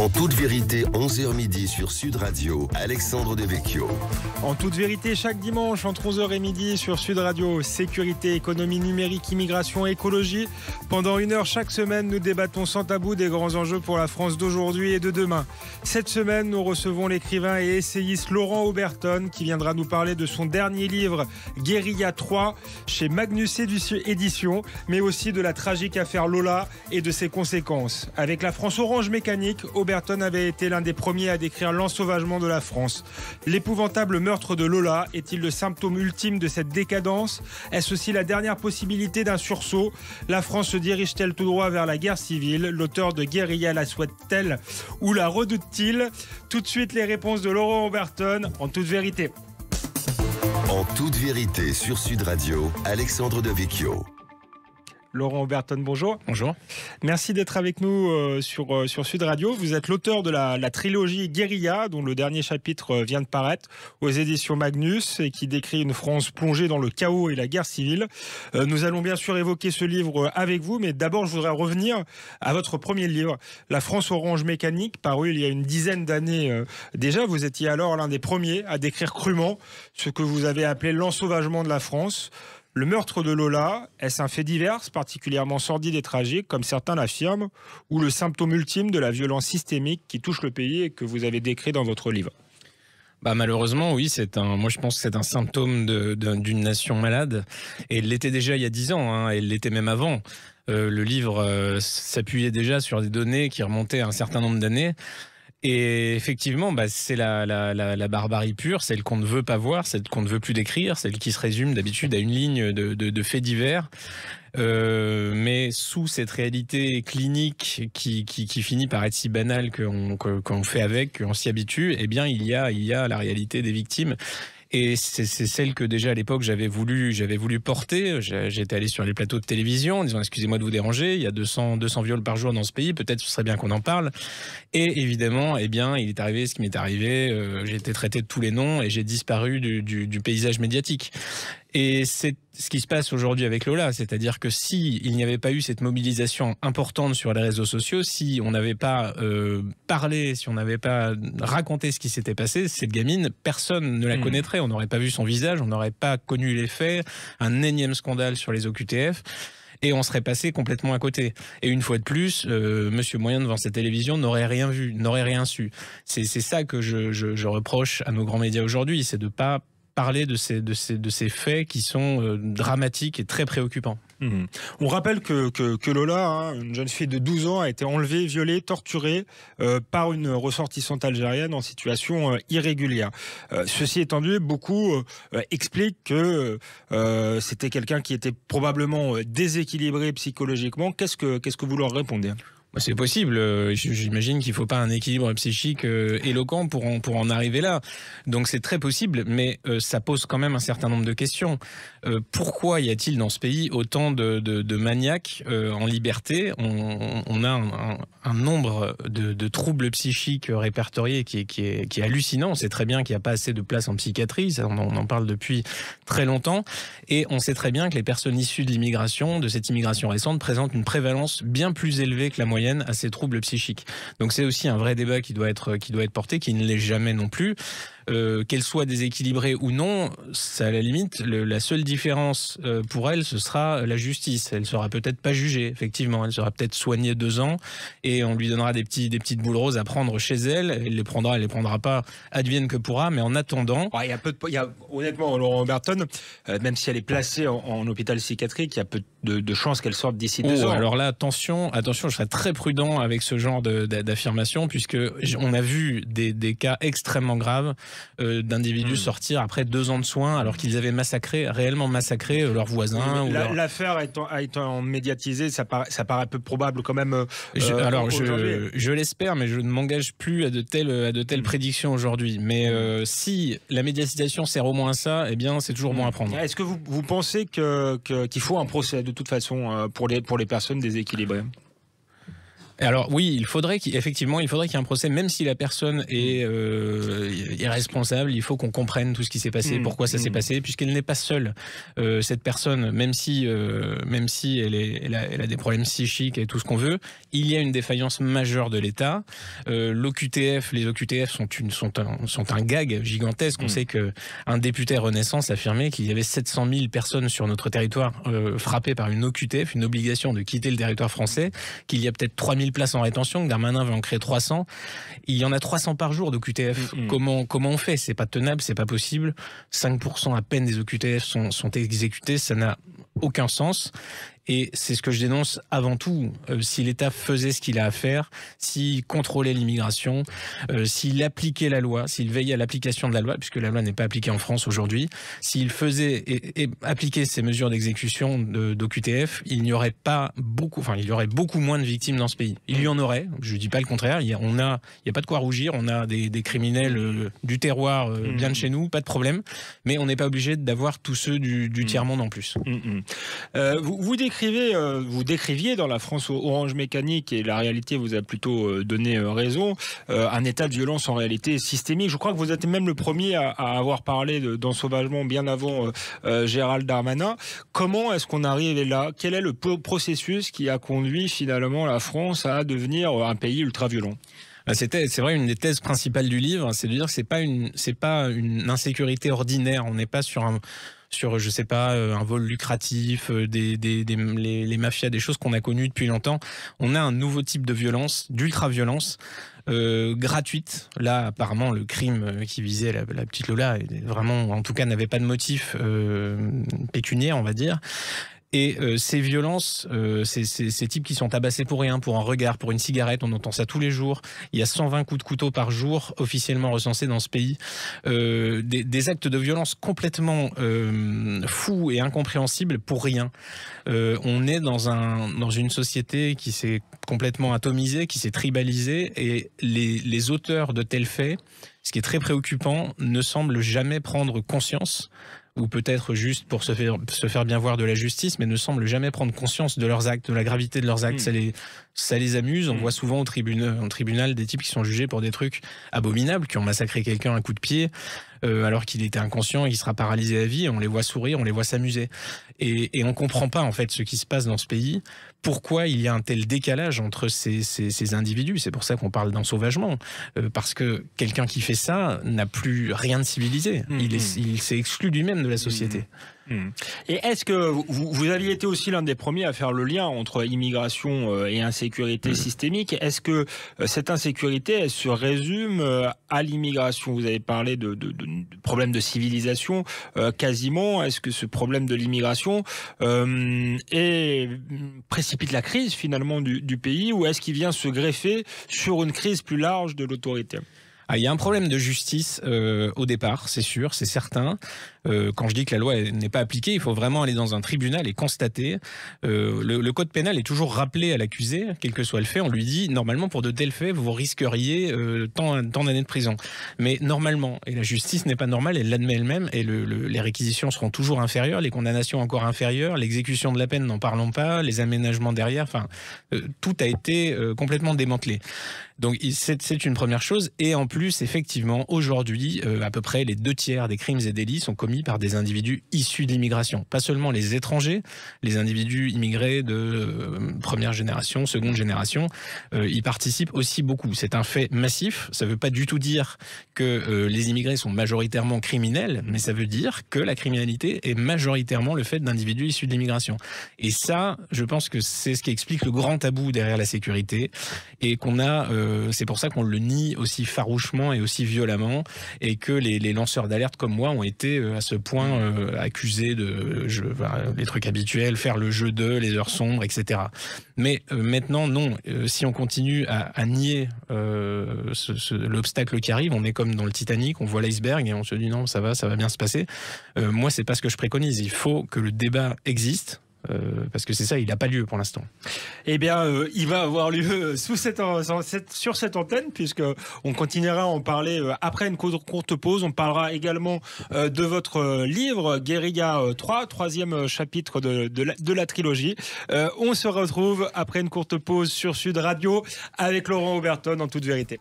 En toute vérité, 11h midi sur Sud Radio, Alexandre Devecchio. En toute vérité, chaque dimanche entre 11h et midi sur Sud Radio, sécurité, économie numérique, immigration, écologie. Pendant 1 heure chaque semaine, nous débattons sans tabou des grands enjeux pour la France d'aujourd'hui et de demain. Cette semaine, nous recevons l'écrivain et essayiste Laurent Oberton qui viendra nous parler de son dernier livre, Guérilla 3, chez Magnus Éditions, mais aussi de la tragique affaire Lola et de ses conséquences. Avec la France Orange Mécanique, Oberton avait été l'un des premiers à décrire l'ensauvagement de la France. L'épouvantable meurtre de Lola est-il le symptôme ultime de cette décadence? Est-ce aussi la dernière possibilité d'un sursaut? La France se dirige-t-elle tout droit vers la guerre civile? L'auteur de Guérilla la souhaite-t-elle ou la redoute-t-il? Tout de suite les réponses de Laurent Oberton en toute vérité. En toute vérité sur Sud Radio, Alexandre Devecchio. Laurent Oberton, bonjour. Bonjour. Merci d'être avec nous sur Sud Radio. Vous êtes l'auteur de la trilogie Guérilla, dont le dernier chapitre vient de paraître aux éditions Magnus et qui décrit une France plongée dans le chaos et la guerre civile. Nous allons bien sûr évoquer ce livre avec vous, mais d'abord je voudrais revenir à votre premier livre, La France Orange Mécanique, paru il y a une dizaine d'années déjà. Vous étiez alors l'un des premiers à décrire crûment ce que vous avez appelé l'ensauvagement de la France. Le meurtre de Lola, est-ce un fait divers, particulièrement sordide et tragique, comme certains l'affirment, ou le symptôme ultime de la violence systémique qui touche le pays et que vous avez décrit dans votre livre? Malheureusement, oui, moi je pense que c'est un symptôme d'une nation malade. Et elle l'était déjà il y a 10 ans, hein, elle l'était même avant. Le livre s'appuyait déjà sur des données qui remontaient à un certain nombre d'années. Et effectivement, c'est la barbarie pure, celle qu'on ne veut pas voir, celle qu'on ne veut plus décrire, celle qui se résume d'habitude à une ligne de faits divers. Mais sous cette réalité clinique qui finit par être si banale qu'on fait avec, qu'on s'y habitue, eh bien il y a la réalité des victimes. Et c'est celle que déjà à l'époque j'avais voulu porter. J'étais allé sur les plateaux de télévision en disant excusez-moi de vous déranger, il y a 200 viols par jour dans ce pays, peut-être ce serait bien qu'on en parle. Et évidemment, il est arrivé ce qui m'est arrivé, j'ai été traité de tous les noms et j'ai disparu du paysage médiatique. Et c'est ce qui se passe aujourd'hui avec Lola, c'est-à-dire que si il n'y avait pas eu cette mobilisation importante sur les réseaux sociaux, si on n'avait pas parlé, si on n'avait pas raconté ce qui s'était passé, cette gamine, personne ne la connaîtrait, on n'aurait pas vu son visage, on n'aurait pas connu les faits, un énième scandale sur les OQTF. Et on serait passé complètement à côté. Et une fois de plus, Monsieur Moyen devant sa télévision n'aurait rien vu, n'aurait rien su. C'est ça que je reproche à nos grands médias aujourd'hui, c'est de pas parler de ces faits qui sont dramatiques et très préoccupants. On rappelle que Lola, une jeune fille de 12 ans, a été enlevée, violée, torturée par une ressortissante algérienne en situation irrégulière. Ceci étant dit, beaucoup expliquent que c'était quelqu'un qui était probablement déséquilibré psychologiquement. Qu'est-ce que vous leur répondez ? C'est possible. J'imagine qu'il ne faut pas un équilibre psychique éloquent pour en arriver là. Donc c'est très possible, mais ça pose quand même un certain nombre de questions. Pourquoi y a-t-il dans ce pays autant de maniaques en liberté? On a un nombre de troubles psychiques répertoriés qui est hallucinant. On sait très bien qu'il n'y a pas assez de place en psychiatrie. On en parle depuis très longtemps. Et on sait très bien que les personnes issues de l'immigration, de cette immigration récente, présentent une prévalence bien plus élevée que la moyenne à ces troubles psychiques. Donc c'est aussi un vrai débat qui doit être porté, qui ne l'est jamais non plus. Qu'elle soit déséquilibrée ou non, c'est à la limite, la seule différence pour elle, ce sera la justice. Elle sera peut-être pas jugée, effectivement. Elle sera peut-être soignée 2 ans et on lui donnera des petites boules roses à prendre chez elle. Elle les prendra pas, advienne que pourra. Mais en attendant... Honnêtement, Laurent Oberton, même si elle est placée en hôpital psychiatrique, il y a peu de chances qu'elle sorte d'ici 2 ans. Alors là, attention, je serais très prudent avec ce genre d'affirmation, puisque on a vu des cas extrêmement graves d'individus sortir après 2 ans de soins alors qu'ils avaient réellement massacré leurs voisins. L'affaire étant médiatisée, ça paraît peu probable quand même. Je l'espère, mais je ne m'engage plus à de telles prédictions aujourd'hui. Mais si la médiatisation sert au moins à ça, eh bien c'est toujours bon à prendre. Est-ce que vous pensez qu'il faut un procès de toute façon pour les personnes déséquilibrées? Alors oui, il faudrait qu'il y ait un procès, même si la personne est irresponsable. Il faut qu'on comprenne tout ce qui s'est passé, pourquoi ça s'est passé, puisqu'elle n'est pas seule. Cette personne, même si elle a des problèmes psychiques et tout ce qu'on veut, il y a une défaillance majeure de l'État. Les OQTF sont un gag gigantesque. On sait que un député Renaissance affirmait qu'il y avait 700 000 personnes sur notre territoire frappées par une OQTF, une obligation de quitter le territoire français, qu'il y a peut-être 3000 places en rétention, que Darmanin va en créer 300. Il y en a 300 par jour d'OQTF. Comment on fait? C'est pas tenable, c'est pas possible. 5% à peine des OQTF sont exécutés, ça n'a aucun sens. Et c'est ce que je dénonce avant tout. Si l'État faisait ce qu'il a à faire, s'il contrôlait l'immigration, s'il appliquait la loi, s'il veillait à l'application de la loi, puisque la loi n'est pas appliquée en France aujourd'hui, s'il faisait et appliquait ces mesures d'exécution d'OQTF, il y aurait beaucoup moins de victimes dans ce pays. Il y en aurait, je dis pas le contraire, il y a pas de quoi rougir, on a des criminels du terroir bien de chez nous, pas de problème, mais on n'est pas obligé d'avoir tous ceux du tiers-monde en plus. Vous décriviez dans la France Orange Mécanique, et la réalité vous a plutôt donné raison, un état de violence en réalité systémique. Je crois que vous êtes même le premier à avoir parlé d'ensauvagement bien avant Gérald Darmanin. Comment est-ce qu'on arrive là? Quel est le processus qui a conduit finalement la France à devenir un pays ultra-violent? C'est vrai, une des thèses principales du livre, c'est de dire que c'est pas une insécurité ordinaire. On n'est pas sur je sais pas, un vol lucratif, les mafias, des choses qu'on a connues depuis longtemps. On a un nouveau type de violence, d'ultra-violence, gratuite. Là, apparemment, le crime qui visait la petite Lola, vraiment, en tout cas, n'avait pas de motif pécuniaire, on va dire. Et ces violences, ces types qui sont tabassés pour rien, pour un regard, pour une cigarette, on entend ça tous les jours. Il y a 120 coups de couteau par jour officiellement recensés dans ce pays. Des actes de violence complètement fous et incompréhensibles pour rien. On est dans une société qui s'est complètement atomisée, qui s'est tribalisée, et les auteurs de tels faits, ce qui est très préoccupant, ne semblent jamais prendre conscience, ou peut-être juste pour se faire bien voir de la justice, mais ne semblent jamais prendre conscience de leurs actes, de la gravité de leurs actes. Ça les amuse. On voit souvent au tribunal des types qui sont jugés pour des trucs abominables, qui ont massacré quelqu'un à un coup de pied, alors qu'il était inconscient et qu'il sera paralysé à vie. On les voit sourire, on les voit s'amuser. Et on comprend pas en fait ce qui se passe dans ce pays. Pourquoi il y a un tel décalage entre ces individus? C'est pour ça qu'on parle d'ensauvagement. Parce que quelqu'un qui fait ça n'a plus rien de civilisé. Il s'est exclu lui-même de la société. Et est-ce que vous aviez été aussi l'un des premiers à faire le lien entre immigration et insécurité systémique? Est-ce que cette insécurité, elle se résume à l'immigration? Vous avez parlé de problème de civilisation, quasiment. Est-ce que ce problème de l'immigration précipite la crise finalement du pays, ou est-ce qu'il vient se greffer sur une crise plus large de l'autorité? Il y a un problème de justice au départ, c'est sûr, c'est certain. Quand je dis que la loi n'est pas appliquée, il faut vraiment aller dans un tribunal et constater. Le code pénal est toujours rappelé à l'accusé, quel que soit le fait. On lui dit, normalement, pour de tels faits, vous risqueriez tant d'années de prison. Mais normalement, et la justice n'est pas normale, elle l'admet elle-même, et les réquisitions seront toujours inférieures, les condamnations encore inférieures, l'exécution de la peine, n'en parlons pas, les aménagements derrière, enfin, tout a été complètement démantelé. Donc c'est une première chose. Et en plus, effectivement, aujourd'hui, à peu près les 2/3 des crimes et délits sont commis par des individus issus de l'immigration. Pas seulement les étrangers, les individus immigrés de première génération, seconde génération, y participent aussi beaucoup. C'est un fait massif. Ça ne veut pas du tout dire que les immigrés sont majoritairement criminels, mais ça veut dire que la criminalité est majoritairement le fait d'individus issus de l'immigration. Et ça, je pense que c'est ce qui explique le grand tabou derrière la sécurité, et qu'on a... c'est pour ça qu'on le nie aussi farouchement et aussi violemment, et que les lanceurs d'alerte comme moi ont été à ce point accusés de les trucs habituels, faire le jeu les heures sombres, etc. Mais maintenant, non. Si on continue à nier l'obstacle qui arrive, on est comme dans le Titanic, on voit l'iceberg et on se dit non, ça va bien se passer. Moi, c'est pas ce que je préconise. Il faut que le débat existe. parce que c'est ça, il n'a pas lieu pour l'instant. Eh bien, il va avoir lieu sur cette antenne, puisque on continuera à en parler après une courte pause. On parlera également de votre livre Guérilla 3, troisième chapitre de la trilogie. On se retrouve après une courte pause sur Sud Radio avec Laurent Oberton en toute vérité.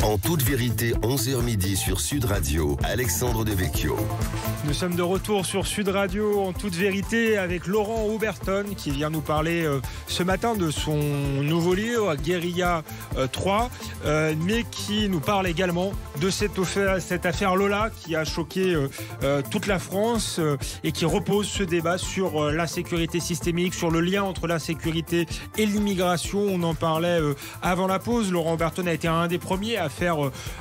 En toute vérité, 11h midi sur Sud Radio, Alexandre Devecchio. Nous sommes de retour sur Sud Radio en toute vérité avec Laurent Oberton qui vient nous parler ce matin de son nouveau livre Guérilla 3, mais qui nous parle également de cette affaire Lola qui a choqué toute la France et qui repose ce débat sur l'insécurité systémique, sur le lien entre l'insécurité et l'immigration. On en parlait avant la pause. Laurent Oberton a été un des premiers à faire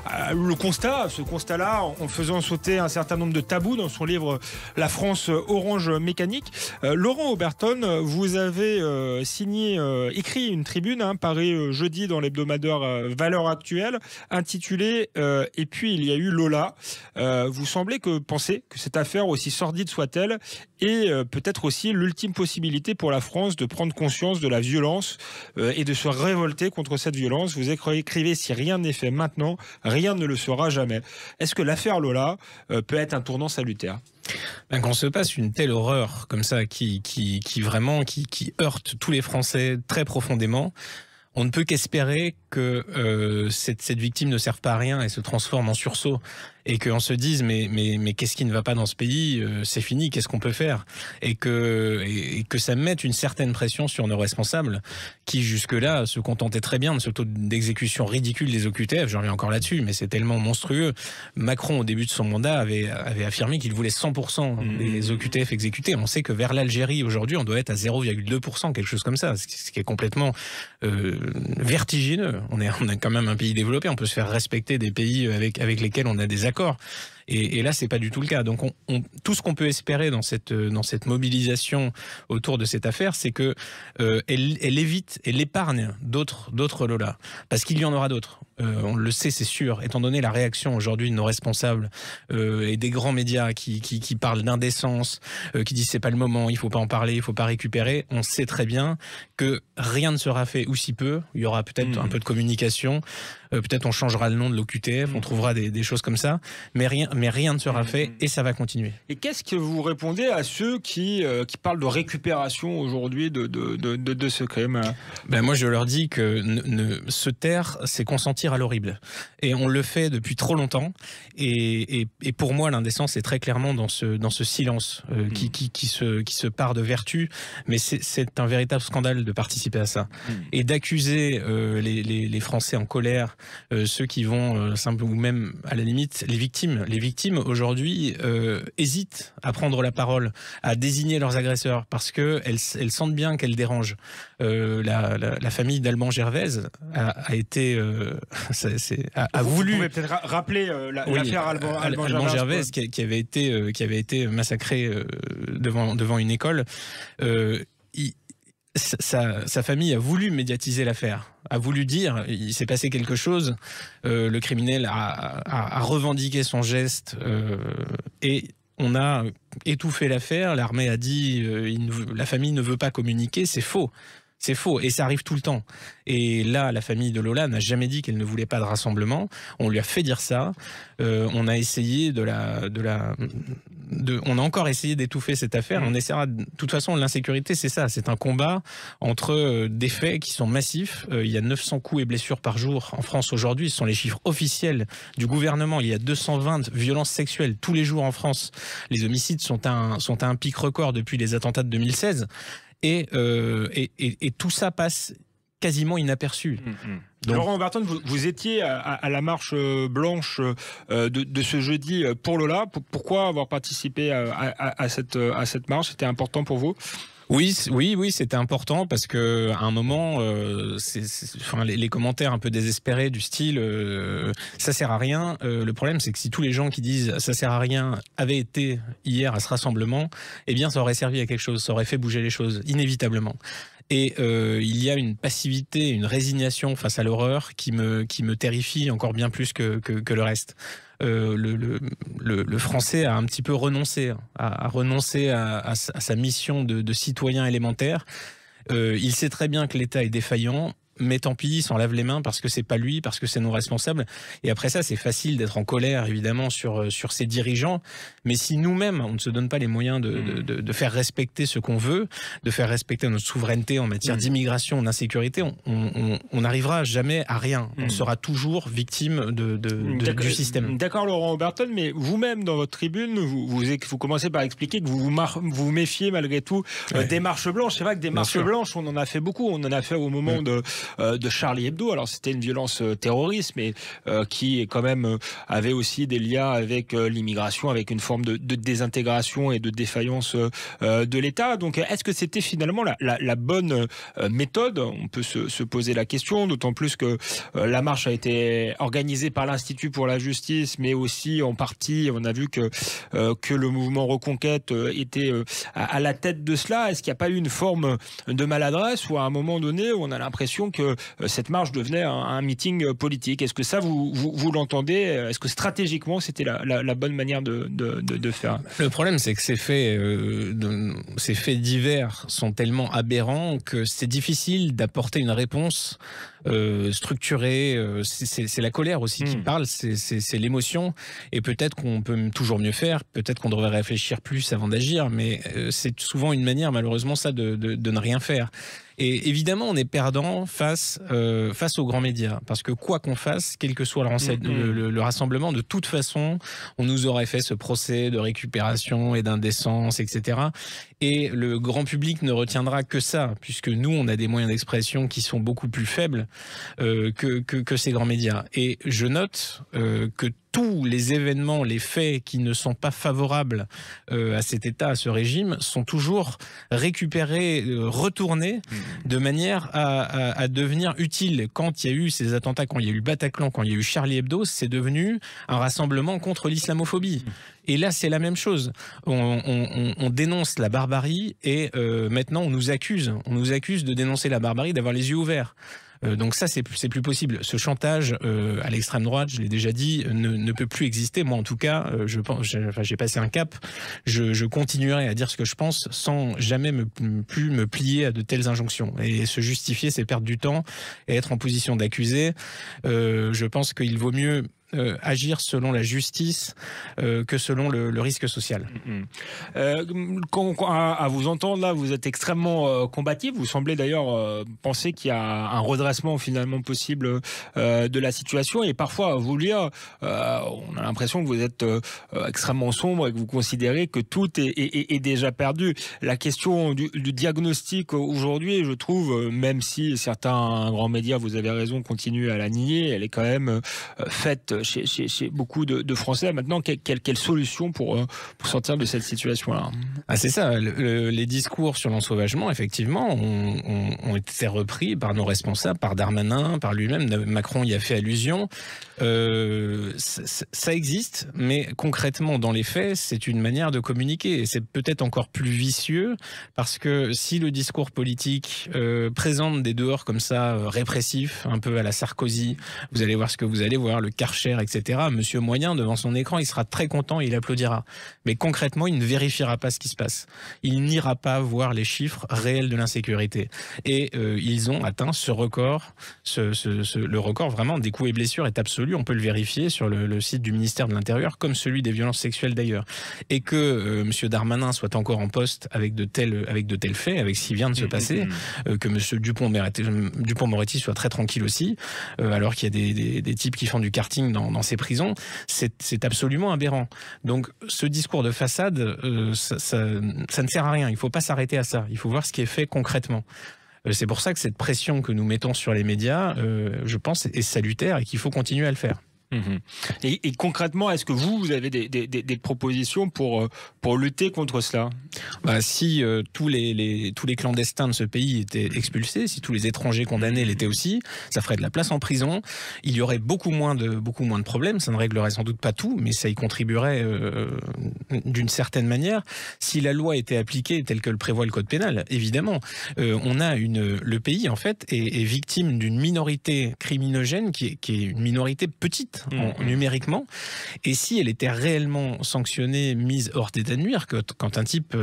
ce constat-là, en faisant sauter un certain nombre de tabous dans son livre La France Orange Mécanique. Laurent Oberton, vous avez écrit une tribune parue jeudi dans l'hebdomadaire Valeurs Actuelles, intitulée Et puis il y a eu Lola. Vous semblez penser que cette affaire, aussi sordide soit-elle, est peut-être aussi l'ultime possibilité pour la France de prendre conscience de la violence et de se révolter contre cette violence. Vous écrivez: si rien n'est fait maintenant, rien ne le sera jamais. Est-ce que l'affaire Lola peut être un tournant salutaire ? Quand se passe une telle horreur comme ça qui heurte tous les Français très profondément, on ne peut qu'espérer que cette victime ne serve pas à rien et se transforme en sursaut, et qu'on se dise mais qu'est-ce qui ne va pas dans ce pays, c'est fini, qu'est-ce qu'on peut faire, et que ça mette une certaine pression sur nos responsables qui jusque-là se contentaient très bien de ce taux d'exécution ridicule des OQTF. J'en reviens encore là-dessus, mais c'est tellement monstrueux. Macron, au début de son mandat, avait affirmé qu'il voulait 100% des OQTF exécutés. On sait que vers l'Algérie aujourd'hui on doit être à 0,2%, quelque chose comme ça, ce qui est complètement vertigineux. On est quand même un pays développé, on peut se faire respecter des pays avec lesquels on a des accords. Et là, c'est pas du tout le cas. Donc, tout ce qu'on peut espérer dans cette mobilisation autour de cette affaire, c'est que elle évite, elle épargne d'autres Lola, parce qu'il y en aura d'autres. On le sait, c'est sûr. Étant donné la réaction aujourd'hui de nos responsables et des grands médias qui parlent d'indécence, qui disent c'est pas le moment, il faut pas en parler, il faut pas récupérer. On sait très bien que rien ne sera fait, ou si peu. Il y aura peut-être un peu de communication. Peut-être on changera le nom de l'OQTF, on trouvera des choses comme ça, mais rien ne sera fait et ça va continuer. Et qu'est-ce que vous répondez à ceux qui parlent de récupération aujourd'hui de ce crime ? Moi, je leur dis que se taire, c'est consentir à l'horrible. Et on le fait depuis trop longtemps. Et pour moi, l'indécence est très clairement dans ce silence qui se part de vertu. Mais c'est un véritable scandale de participer à ça. Et d'accuser les Français en colère, ceux qui vont ou même à la limite les victimes. Les victimes aujourd'hui hésitent à prendre la parole, à désigner leurs agresseurs parce que elles sentent bien qu'elles dérangent. La famille d'Alban Gervaise a été a voulu. Vous pouvez peut-être rappeler l'affaire Alban Gervaise qui avait été massacré devant une école. Sa famille a voulu médiatiser l'affaire, a voulu dire il s'est passé quelque chose, le criminel a revendiqué son geste et on a étouffé l'affaire. L'armée a dit la famille ne veut pas communiquer, c'est faux. C'est faux et ça arrive tout le temps. Et là, la famille de Lola n'a jamais dit qu'elle ne voulait pas de rassemblement. On lui a fait dire ça. On a essayé on a encore essayé d'étouffer cette affaire. On essaiera. De toute façon, l'insécurité, c'est ça. C'est un combat entre des faits qui sont massifs. Il y a 900 coups et blessures par jour en France aujourd'hui. Ce sont les chiffres officiels du gouvernement. Il y a 220 violences sexuelles tous les jours en France. Les homicides sont à un pic record depuis les attentats de 2016. Et tout ça passe quasiment inaperçu. Donc, Laurent Oberton, vous étiez à la marche blanche de ce jeudi pour Lola. Pourquoi avoir participé à cette marche ? C'était important pour vous ? Oui, c'était important parce que à un moment, les commentaires un peu désespérés du style ça sert à rien. Le problème, c'est que si tous les gens qui disent ça sert à rien avaient été hier à ce rassemblement, eh bien, ça aurait servi à quelque chose, ça aurait fait bouger les choses inévitablement. Et il y a une passivité, une résignation face à l'horreur qui me terrifie encore bien plus que le reste. Le Français a un petit peu renoncé, à sa mission de citoyen élémentaire. Il sait très bien que l'État est défaillant. Mais tant pis, il s'en lave les mains parce que c'est pas lui, parce que c'est non responsable. Et après ça, c'est facile d'être en colère, évidemment, sur ses dirigeants. Mais si nous-mêmes, on ne se donne pas les moyens de faire respecter ce qu'on veut, de faire respecter notre souveraineté en matière d'immigration, d'insécurité, on n'arrivera jamais à rien. On sera toujours victime du système. D'accord, Laurent Oberton, mais vous-même, dans votre tribune, vous commencez par expliquer que vous vous méfiez malgré tout des marches blanches. C'est vrai que des marches blanches, on en a fait beaucoup. On en a fait au moment de Charlie Hebdo. Alors c'était une violence terroriste, mais qui quand même avait aussi des liens avec l'immigration, avec une forme de désintégration et de défaillance de l'État. Donc est-ce que c'était finalement la bonne méthode? On peut se poser la question, d'autant plus que la marche a été organisée par l'Institut pour la justice, mais aussi en partie, on a vu que le mouvement Reconquête était à la tête de cela. Est-ce qu'il n'y a pas eu une forme de maladresse ou à un moment donné où on a l'impression que cette marche devenait un meeting politique? Est-ce que ça, vous l'entendez? Est-ce que stratégiquement, c'était la bonne manière de faire? Le problème, c'est que ces faits divers sont tellement aberrants que c'est difficile d'apporter une réponse structurée. C'est la colère aussi qui parle, c'est l'émotion. Et peut-être qu'on peut toujours mieux faire, peut-être qu'on devrait réfléchir plus avant d'agir, mais c'est souvent une manière, malheureusement, ça, de ne rien faire. Et évidemment, on est perdant face aux grands médias. Parce que quoi qu'on fasse, quel que soit le rassemblement, de toute façon, on nous aurait fait ce procès de récupération et d'indécence, etc. Et le grand public ne retiendra que ça, puisque nous, on a des moyens d'expression qui sont beaucoup plus faibles que ces grands médias. Et je note que tous les événements, les faits qui ne sont pas favorables à cet État, à ce régime, sont toujours récupérés, retournés, de manière à devenir utiles. Quand il y a eu ces attentats, quand il y a eu Bataclan, quand il y a eu Charlie Hebdo, c'est devenu un rassemblement contre l'islamophobie. Et là, c'est la même chose. On dénonce la barbarie et maintenant, on nous accuse de dénoncer la barbarie, d'avoir les yeux ouverts. Donc ça, c'est plus possible. Ce chantage à l'extrême droite, je l'ai déjà dit, ne peut plus exister. Moi, en tout cas, j'ai passé un cap. Je continuerai à dire ce que je pense sans jamais plus me plier à de telles injonctions. Et se justifier, c'est perdre du temps et être en position d'accuser. Je pense qu'il vaut mieux agir selon la justice que selon le risque social. À vous entendre là, vous êtes extrêmement combatif. Vous semblez d'ailleurs penser qu'il y a un redressement finalement possible de la situation. Et parfois, à vous lire, on a l'impression que vous êtes extrêmement sombre et que vous considérez que tout est déjà perdu. La question du diagnostic aujourd'hui, je trouve, même si certains grands médias, vous avez raison, continuent à la nier, elle est quand même faite chez beaucoup de Français. Maintenant, quelle solution pour sortir de cette situation-là? C'est ça. Les discours sur l'ensauvagement, effectivement, ont été repris par nos responsables, par Darmanin, par lui-même. Macron y a fait allusion. Ça existe, mais concrètement, dans les faits, c'est une manière de communiquer. Et c'est peut-être encore plus vicieux, parce que si le discours politique présente des dehors comme ça, répressifs, un peu à la Sarkozy, vous allez voir ce que vous allez voir, le Karcher, etc. Monsieur Moyen, devant son écran, il sera très content et il applaudira. Mais concrètement, il ne vérifiera pas ce qui se passe. Il n'ira pas voir les chiffres réels de l'insécurité. Et ils ont atteint ce record. Le record vraiment des coups et blessures est absolu. On peut le vérifier sur le site du ministère de l'Intérieur, comme celui des violences sexuelles d'ailleurs. Et que monsieur Darmanin soit encore en poste avec de tels faits, avec ce qui vient de se passer, que monsieur Dupond-Moretti soit très tranquille aussi, alors qu'il y a des types qui font du karting dans ces prisons, c'est absolument aberrant. Donc ce discours de façade, ça ne sert à rien. Il ne faut pas s'arrêter à ça. Il faut voir ce qui est fait concrètement. C'est pour ça que cette pression que nous mettons sur les médias, je pense, est salutaire et qu'il faut continuer à le faire. Et concrètement, est-ce que vous avez des propositions pour lutter contre cela? Si tous les clandestins de ce pays étaient expulsés, si tous les étrangers condamnés l'étaient aussi, ça ferait de la place en prison. Il y aurait beaucoup moins de problèmes. Ça ne réglerait sans doute pas tout, mais ça y contribuerait d'une certaine manière. Si la loi était appliquée telle que le prévoit le code pénal, évidemment, le pays en fait est victime d'une minorité criminogène qui est une minorité petite numériquement. Et si elle était réellement sanctionnée, mise hors d'état de nuire, quand un type,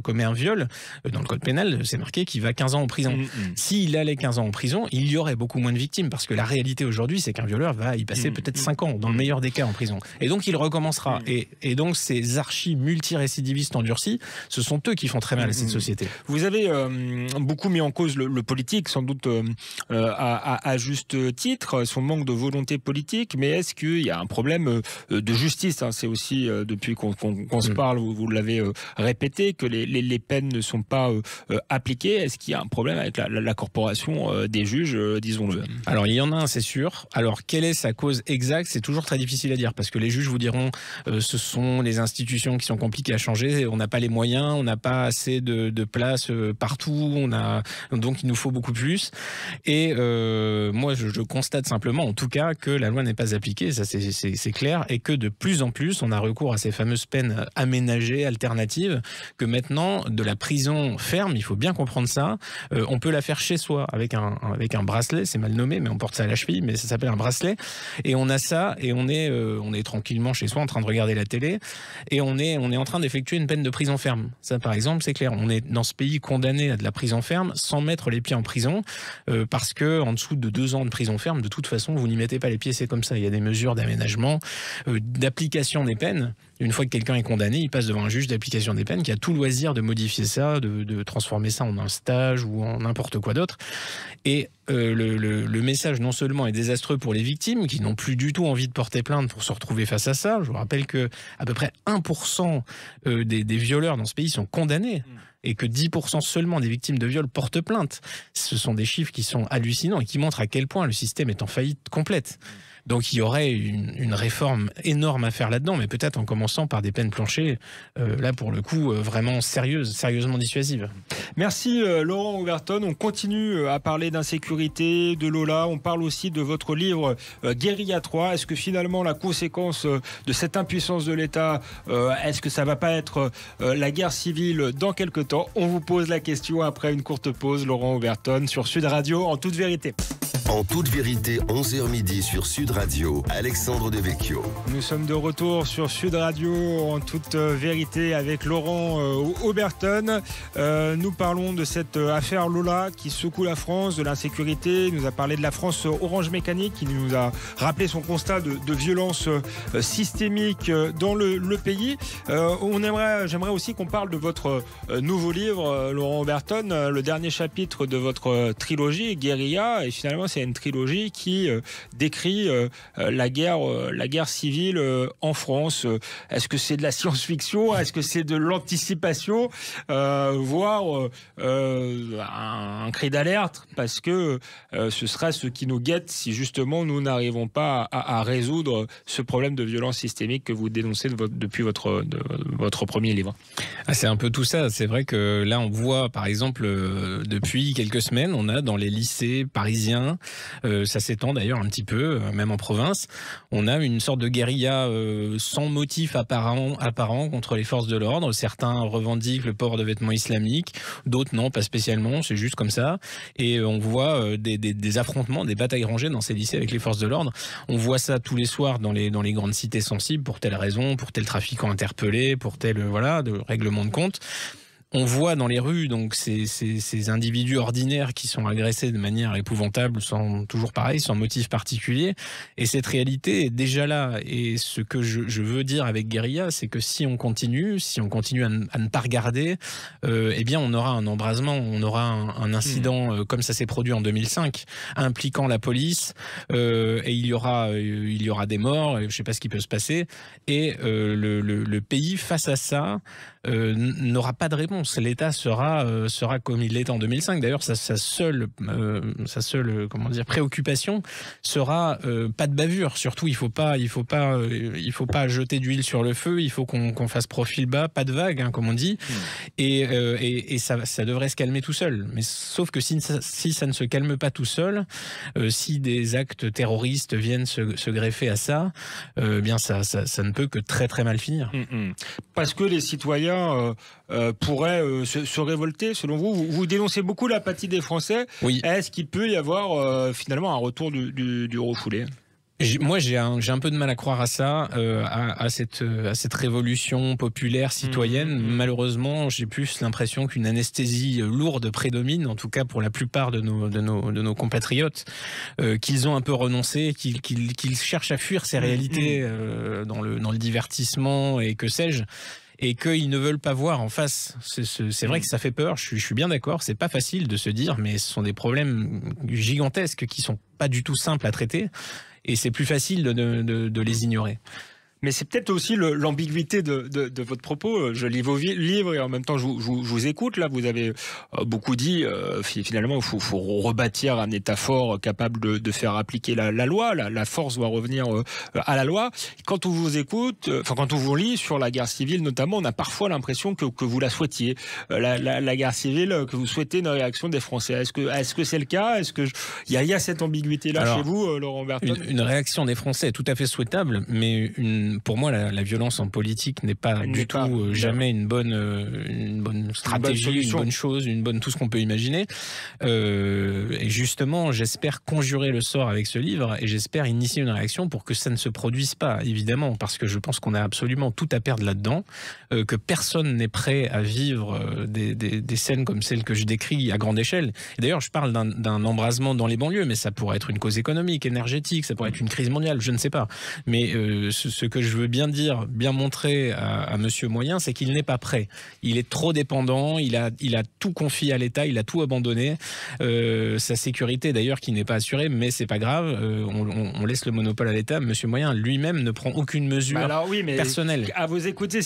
commet un viol, dans le code pénal, c'est marqué qu'il va 15 ans en prison. S'il allait 15 ans en prison, il y aurait beaucoup moins de victimes, parce que la réalité aujourd'hui, c'est qu'un violeur va y passer peut-être 5 ans, dans le meilleur des cas, en prison. Et donc, il recommencera. Et donc, ces archis multirécidivistes endurcis, ce sont eux qui font très mal à cette société. Vous avez beaucoup mis en cause le politique, sans doute à juste titre, son manque de volonté politique, mais est-ce qu'il y a un problème de justice, hein? C'est aussi, depuis qu'on se parle, vous l'avez répété, que les peines ne sont pas appliquées. Est-ce qu'il y a un problème avec la corporation des juges, disons-le? Alors, il y en a un, c'est sûr. Alors, quelle est sa cause exacte? C'est toujours très difficile à dire, parce que les juges vous diront ce sont les institutions qui sont compliquées à changer, on n'a pas les moyens, on n'a pas assez de place partout, donc il nous faut beaucoup plus. Et moi, je constate simplement, en tout cas, que la loi n'est pas appliquée, ça c'est clair, et que de plus en plus, on a recours à ces fameuses peines aménagées, alternatives, que maintenant, de la prison ferme, il faut bien comprendre ça, on peut la faire chez soi avec un bracelet, c'est mal nommé, mais on porte ça à la cheville, mais ça s'appelle un bracelet, et on a ça, et on est tranquillement chez soi en train de regarder la télé, et on est en train d'effectuer une peine de prison ferme. Ça, par exemple, c'est clair, on est dans ce pays condamné à de la prison ferme sans mettre les pieds en prison, parce que en dessous de 2 ans de prison ferme, de toute façon, vous n'y mettez pas les pieds, c'est comme ça. Il y a des mesures d'aménagement, d'application des peines. Une fois que quelqu'un est condamné, il passe devant un juge d'application des peines qui a tout loisir de modifier ça, de transformer ça en un stage ou en n'importe quoi d'autre. Et le message non seulement est désastreux pour les victimes qui n'ont plus du tout envie de porter plainte pour se retrouver face à ça. Je vous rappelle que à peu près 1% des violeurs dans ce pays sont condamnés. Et que 10% seulement des victimes de viol portent plainte. Ce sont des chiffres qui sont hallucinants et qui montrent à quel point le système est en faillite complète. Donc il y aurait une réforme énorme à faire là-dedans, mais peut-être en commençant par des peines planchées, là pour le coup vraiment sérieusement dissuasives. Merci Laurent Oberton. On continue à parler d'insécurité, de Lola. On parle aussi de votre livre Guérilla 3. Est-ce que finalement la conséquence de cette impuissance de l'État, est-ce que ça va pas être la guerre civile dans quelques temps? On vous pose la question après une courte pause. Laurent Oberton sur Sud Radio, en toute vérité. En toute vérité, 11h midi sur Sud Radio, Alexandre Devecchio. Nous sommes de retour sur Sud Radio en toute vérité avec Laurent Oberton. Nous parlons de cette affaire Lola qui secoue la France, de l'insécurité. Il nous a parlé de la France Orange Mécanique qui nous a rappelé son constat de violence systémique dans le pays. J'aimerais aussi qu'on parle de votre nouveau livre, Laurent Oberton, le dernier chapitre de votre trilogie, Guérilla. Et finalement, c'est une trilogie qui décrit la guerre civile en France. Est-ce que c'est de la science-fiction? Est-ce que c'est de l'anticipation? Voire un cri d'alerte, parce que ce sera ce qui nous guette si justement nous n'arrivons pas à résoudre ce problème de violence systémique que vous dénoncez depuis votre premier livre. C'est un peu tout ça. C'est vrai que là, on voit, par exemple, depuis quelques semaines, on a dans les lycées parisiens, ça s'étend d'ailleurs un petit peu, même en province, on a une sorte de guérilla sans motif apparent contre les forces de l'ordre. Certains revendiquent le port de vêtements islamiques, d'autres non, pas spécialement, c'est juste comme ça. Et on voit des affrontements, des batailles rangées dans ces lycées avec les forces de l'ordre. On voit ça tous les soirs dans les grandes cités sensibles, pour telle raison, pour tel trafiquant interpellé, pour tel de règlement de compte. On voit dans les rues donc ces individus ordinaires qui sont agressés de manière épouvantable, sans motif particulier. Et cette réalité est déjà là. Et ce que je veux dire avec Guérilla, c'est que si on continue à ne pas regarder, eh bien on aura un embrasement, on aura un incident comme ça s'est produit en 2005, impliquant la police, et il y aura des morts, je ne sais pas ce qui peut se passer. Et le pays face à ça n'aura pas de réponse. l'annonce. L'État sera comme il l'était en 2005. D'ailleurs, sa seule préoccupation sera pas de bavure. Surtout, il faut pas jeter d'huile sur le feu. Il faut qu'on fasse profil bas, pas de vague, hein, comme on dit. Et ça devrait se calmer tout seul. Mais sauf que si ça ne se calme pas tout seul, si des actes terroristes viennent se greffer à ça, bien ça ne peut que très très mal finir. Parce que les citoyens pourraient se révolter, selon vous. Vous dénoncez beaucoup l'apathie des Français. Oui. Est-ce qu'il peut y avoir finalement un retour du refoulé ? Moi, j'ai un peu de mal à croire à ça, à cette révolution populaire citoyenne. Malheureusement, j'ai plus l'impression qu'une anesthésie lourde prédomine, en tout cas pour la plupart de nos compatriotes, qu'ils ont un peu renoncé, qu'ils cherchent à fuir ces réalités dans le divertissement et que sais-je. Et qu'ils ne veulent pas voir en face. C'est vrai que ça fait peur, je suis bien d'accord, c'est pas facile de se dire, mais ce sont des problèmes gigantesques qui sont pas du tout simples à traiter, et c'est plus facile de les ignorer. Mais c'est peut-être aussi l'ambiguïté de votre propos. Je lis vos livres et en même temps je vous écoute. Là, vous avez beaucoup dit finalement il faut rebâtir un État fort capable de faire appliquer la loi. La force doit revenir à la loi. Quand on vous écoute, quand on vous lit sur la guerre civile notamment, on a parfois l'impression que vous la souhaitiez. La guerre civile, que vous souhaitez une réaction des Français. Est-ce que c'est le cas ? Est-ce que il y a cette ambiguïté-là chez vous, Laurent Berton ? Une réaction des Français est tout à fait souhaitable, mais pour moi, la violence en politique n'est pas jamais une bonne stratégie, une bonne chose, tout ce qu'on peut imaginer. Et justement, j'espère conjurer le sort avec ce livre et j'espère initier une réaction pour que ça ne se produise pas, évidemment, parce que je pense qu'on a absolument tout à perdre là-dedans, que personne n'est prêt à vivre des scènes comme celles que je décris à grande échelle. Et d'ailleurs, je parle d'un embrasement dans les banlieues, mais ça pourrait être une cause économique, énergétique, ça pourrait être une crise mondiale, je ne sais pas. Mais ce que je veux bien montrer à Monsieur Moyen, c'est qu'il n'est pas prêt. Il est trop dépendant, il a tout confié à l'État, il a tout abandonné. Sa sécurité d'ailleurs qui n'est pas assurée, mais c'est pas grave, on laisse le monopole à l'État. Monsieur Moyen lui-même ne prend aucune mesure personnelle. À vous écouter,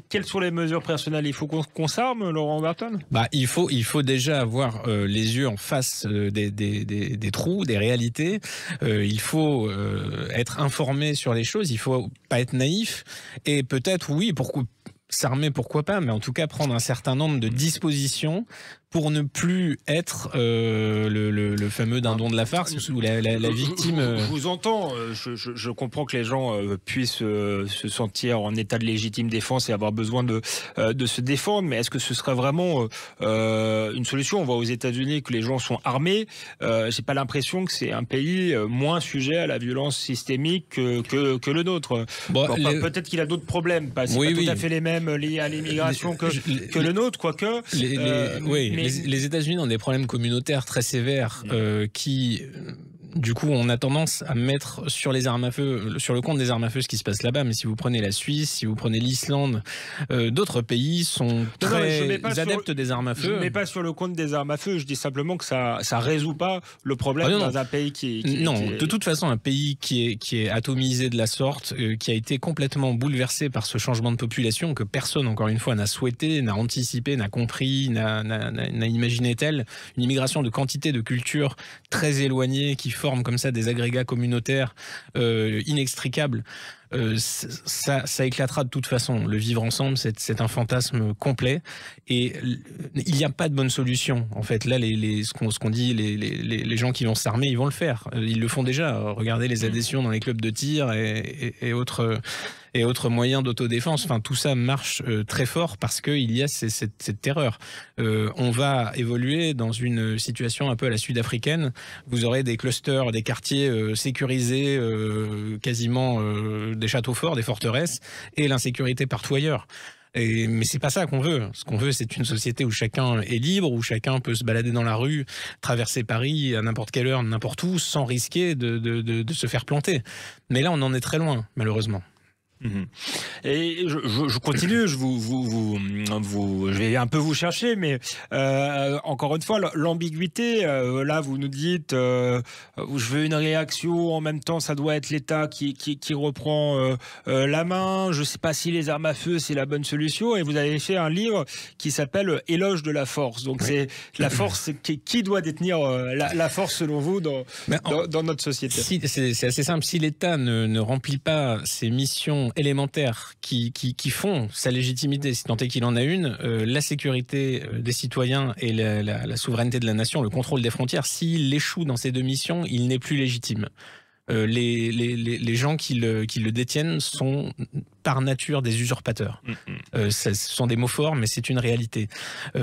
quelles sont les mesures personnelles ? Il faut qu'on s'arme, Laurent Berton ? Il faut déjà avoir les yeux en face des trous, des réalités. Il faut être informé sur les choses, il faut pas être naïf et peut-être s'armer, pourquoi pas, mais en tout cas prendre un certain nombre de dispositions pour ne plus être le fameux dindon de la farce ou la victime. Je vous entends, je comprends que les gens puissent se sentir en état de légitime défense et avoir besoin de se défendre, mais est-ce que ce serait vraiment une solution ? On voit aux États-Unis que les gens sont armés. J'ai pas l'impression que c'est un pays moins sujet à la violence systémique que le nôtre. Peut-être qu'il a d'autres problèmes, c'est pas tout à fait les mêmes liés à l'immigration que le nôtre, quoique. Les États-Unis ont des problèmes communautaires très sévères qui du coup, on a tendance à mettre sur les armes à feu, sur le compte des armes à feu, ce qui se passe là-bas. Mais si vous prenez la Suisse, si vous prenez l'Islande, d'autres pays sont très adeptes des armes à feu. Je ne mets pas sur le compte des armes à feu. Je dis simplement que ça résout pas le problème dans un pays de toute façon, un pays qui est atomisé de la sorte, qui a été complètement bouleversé par ce changement de population que personne, encore une fois, n'a souhaité, n'a anticipé, n'a compris, n'a imaginé tel. Une immigration de quantité de cultures très éloignées qui forment comme ça des agrégats communautaires inextricables. Ça éclatera de toute façon. Le vivre ensemble, c'est un fantasme complet et il n'y a pas de bonne solution. En fait, là, ce qu'on dit, les gens qui vont s'armer, ils vont le faire. Ils le font déjà. Regardez les adhésions dans les clubs de tir et autres moyens d'autodéfense. Enfin, tout ça marche très fort parce qu'il y a cette terreur. On va évoluer dans une situation un peu à la sud-africaine. Vous aurez des clusters, des quartiers sécurisés, quasiment des châteaux forts, des forteresses, et l'insécurité partout ailleurs. Mais c'est pas ça qu'on veut. Ce qu'on veut, c'est une société où chacun est libre, où chacun peut se balader dans la rue, traverser Paris à n'importe quelle heure, n'importe où, sans risquer de se faire planter. Mais là, on en est très loin, malheureusement. Et je continue, je vais un peu vous chercher, mais encore une fois, l'ambiguïté, là vous nous dites, je veux une réaction, en même temps ça doit être l'État qui reprend la main, je ne sais pas si les armes à feu c'est la bonne solution, et vous avez fait un livre qui s'appelle Éloge de la force. Donc c'est la force, qui doit détenir la force selon vous dans notre société? C'est assez simple, si l'État ne remplit pas ses missions élémentaires qui font sa légitimité, si tant est qu'il en a une, la sécurité des citoyens et la souveraineté de la nation, le contrôle des frontières, s'il échoue dans ces deux missions, il n'est plus légitime. Les gens qui le détiennent sont par nature des usurpateurs. Ce sont des mots forts, mais c'est une réalité.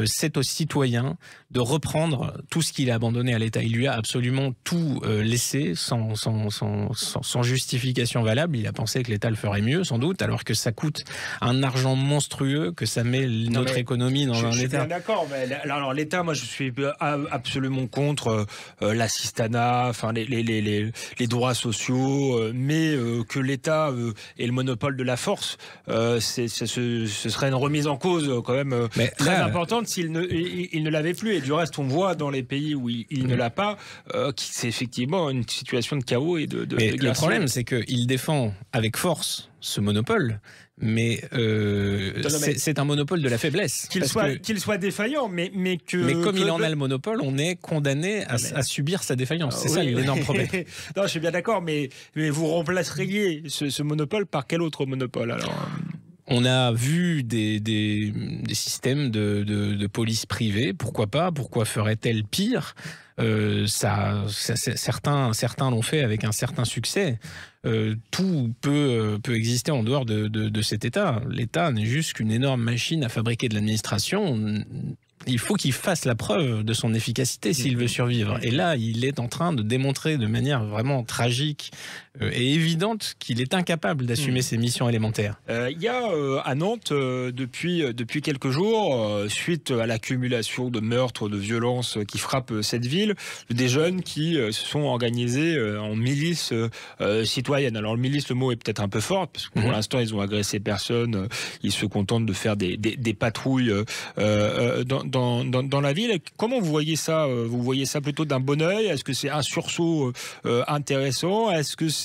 C'est aux citoyens de reprendre tout ce qu'il a abandonné à l'État. Il lui a absolument tout laissé sans justification valable. Il a pensé que l'État le ferait mieux, sans doute, alors que ça coûte un argent monstrueux, que ça met notre économie dans un État. Je suis bien d'accord, mais alors l'État, moi je suis absolument contre l'assistanat, enfin les droits sociaux, mais que l'État ait le monopole de la force, ce serait une remise en cause quand même très importante s'il ne l'avait plus. Et du reste, on voit dans les pays où il ne l'a pas, c'est effectivement une situation de chaos et de guerre. Le problème, c'est qu'il défend avec force ce monopole, mais c'est un monopole de la faiblesse. Qu'il soit défaillant, mais comme il en a le monopole, on est condamné à subir sa défaillance. C'est ça l'énorme problème. Non, je suis bien d'accord, mais vous remplaceriez ce monopole par quel autre monopole alors? On a vu des systèmes de police privée, pourquoi pas? Pourquoi ferait-elle pire? Certains l'ont fait avec un certain succès. Tout peut exister en dehors de cet État. L'État n'est juste qu'une énorme machine à fabriquer de l'administration. Il faut qu'il fasse la preuve de son efficacité s'il veut survivre. Et là, il est en train de démontrer de manière vraiment tragique et évidente qu'il est incapable d'assumer ses missions élémentaires. Il y a à Nantes, depuis quelques jours, suite à l'accumulation de meurtres, de violences qui frappent cette ville, des jeunes qui se sont organisés en milice citoyenne. Alors le milice, le mot est peut-être un peu fort, parce que pour l'instant, ils ont agressé personne. Ils se contentent de faire des patrouilles dans la ville. Comment vous voyez ça? Vous voyez ça plutôt d'un bon œil? Est-ce que c'est un sursaut intéressant? Est-ce que c'est